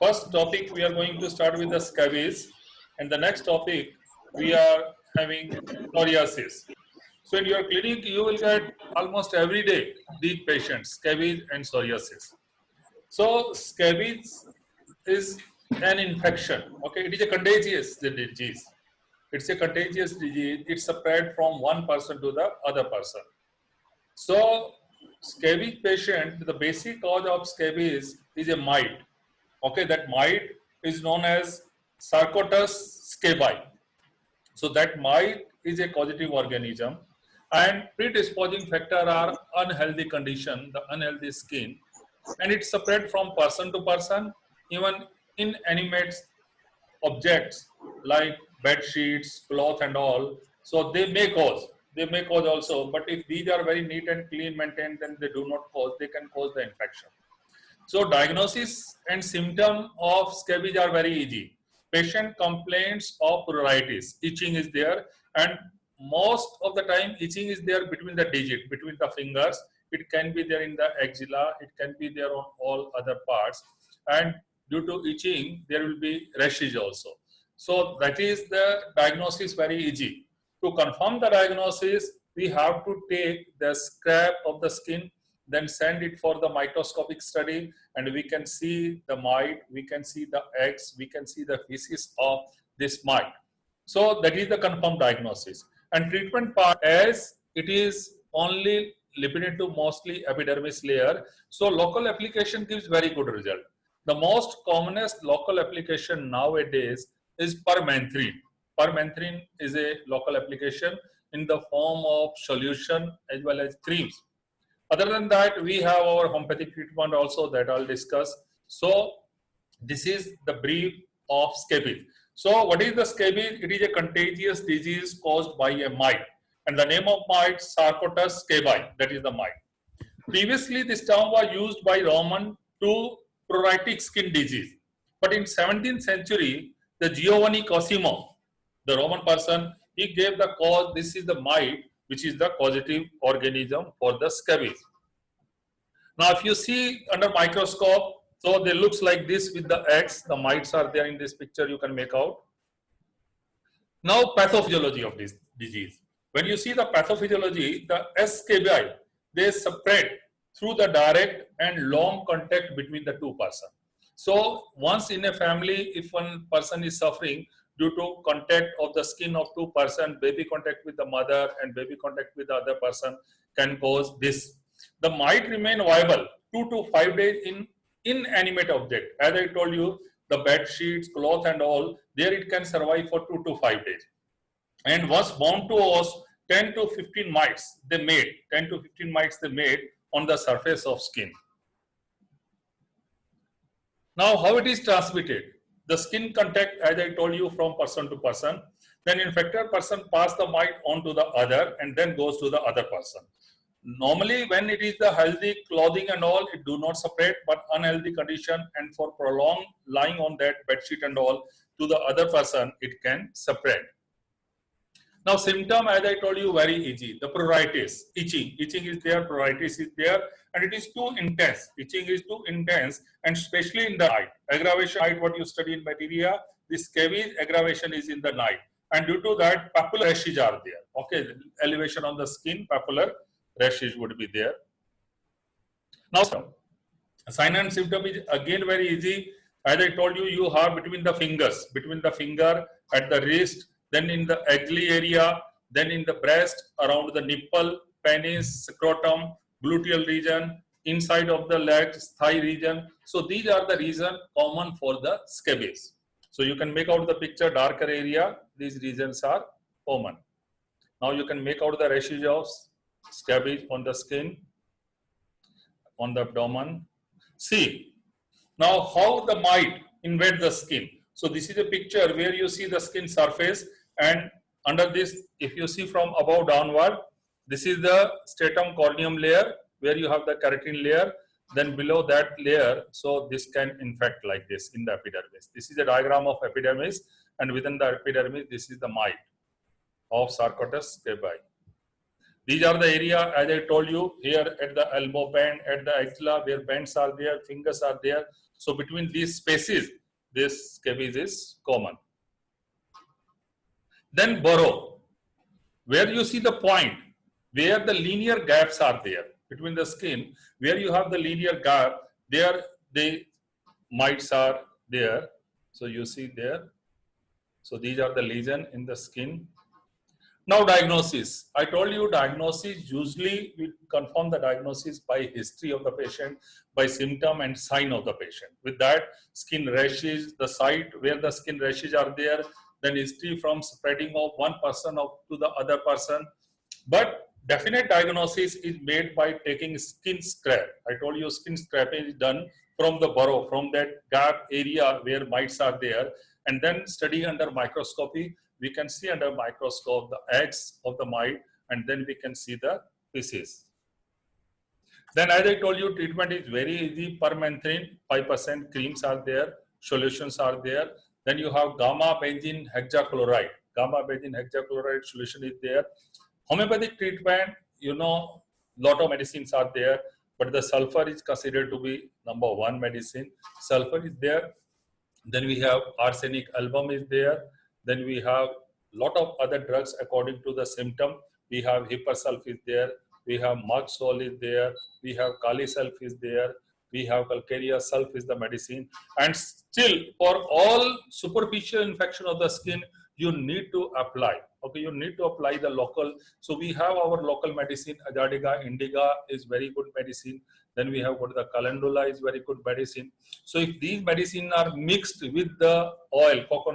First topic we are going to start with the scabies, and the next topic we are having psoriasis. So in your clinic, you will get almost every day these patients, scabies and psoriasis. So scabies is an infection. Okay, it is a contagious disease. It's a contagious disease. It's spread from one person to the other person. So scabies patient, the basic cause of scabies is a mite. Okay, that mite is known as Sarcotus scabi. So that mite is a causative organism, and predisposing factor are unhealthy condition, the unhealthy skin, and it's spread from person to person, even inanimate objects like bed sheets, cloth and all. So they may cause also, but if these are very neat and clean maintained, then they do not cause, they can cause the infection. So diagnosis and symptom of scabies are very easy. Patient complaints of pruritus, itching is there, and most of the time itching is there between the digit, between the fingers. It can be there in the axilla, it can be there on all other parts, and due to itching there will be rashes also. So that is the diagnosis very easy. To confirm the diagnosis, we have to take the scrap of the skin, then send it for the microscopic study, and we can see the mite, we can see the eggs, we can see the feces of this mite. So that is the confirmed diagnosis. And treatment part, as it is only limited to mostly epidermis layer, so local application gives very good result. The most commonest local application nowadays is permethrin. Permethrin is a local application in the form of solution as well as creams. Other than that, we have our homeopathic treatment also that I'll discuss. So this is the brief of scabies. So what is the scabies? It is a contagious disease caused by a mite, and the name of mite Sarcotus scabi, that is the mite. Previously, this term was used by Roman to pruritic skin disease, but in 17th century, the Giovanni Cosimo, the Roman person, he gave the cause. This is the mite, which is the causative organism for the scabies. Now, if you see under microscope, so they looks like this with the eggs. The mites are there in this picture. You can make out. Now, pathophysiology of this disease. When you see the pathophysiology, the scabi, they spread through the direct and long contact between the two persons. So, once in a family, if one person is suffering due to contact of the skin of two persons, baby contact with the mother and baby contact with the other person can cause this. The mite remain viable 2 to 5 days in inanimate object. As I told you, the bed sheets, cloth and all, there it can survive for 2 to 5 days. And once bound to us, 10 to 15 mites they made, 10 to 15 mites they made on the surface of skin. Now, how it is transmitted? The skin contact, as I told you, from person to person. Then infected person pass the mite on to the other and then goes to the other person. Normally, when it is the healthy clothing and all, it do not spread, but unhealthy condition and for prolonged lying on that bed sheet and all to the other person, it can spread. Now, symptom, as I told you, very easy. The pruritus, itching is there, pruritus is there, and it is too intense. Itching is too intense, and especially in the night. Aggravation, what you study in bacteria, this scabies aggravation is in the night, and due to that, papular rashes are there. Okay, elevation on the skin, papular rashes would be there. Now, sign and symptom is again very easy. As I told you, you have between the fingers, between the finger at the wrist, then in the axillary area, then in the breast, around the nipple, penis, scrotum, gluteal region, inside of the legs, thigh region. So these are the reasons common for the scabies. So you can make out the picture, darker area, these regions are common. Now you can make out the rashes of scabies on the skin, on the abdomen. See, now how the mite invade the skin. So this is a picture where you see the skin surface, and under this, if you see from above downward, this is the stratum corneum layer where you have the keratin layer. Then below that layer, so this can infect like this in the epidermis. This is a diagram of epidermis, and within the epidermis, this is the mite of Sarcotus scabi. These are the area, as I told you, here at the elbow band, at the axilla, where bands are there, fingers are there. So between these spaces, this scabies is common. Then burrow, where you see the point, where the linear gaps are there between the skin, where you have the linear gap, there the mites are there. So you see there. So these are the lesion in the skin. Now diagnosis. I told you diagnosis, usually we confirm the diagnosis by history of the patient, by symptom and sign of the patient. With that, skin rashes, the site where the skin rashes are there, then history from spreading of one person to the other person. But definite diagnosis is made by taking skin scrap. I told you skin scraping is done from the burrow, from that gap area where mites are there, and then study under microscopy. We can see under microscope the eggs of the mite, and then we can see the pieces. Then as I told you, treatment is very easy. Permethrin, 5% creams are there, solutions are there. Then you have gamma benzene hexachloride. Gamma benzene hexachloride solution is there. Homeopathic treatment, you know, lot of medicines are there, but the sulfur is considered to be number one medicine. Sulfur is there. Then we have arsenic album is there. Then we have lot of other drugs according to the symptom. We have hipersulf is there. We have Magsol is there. We have Kalisulf is there. We have Calcarea sulf is the medicine. And still, for all superficial infection of the skin, you need to apply. Okay, you need to apply the local. So we have our local medicine. Azadirachta indica is very good medicine. Then we have got the calendula is very good medicine. So if these medicines are mixed with the oil, coconut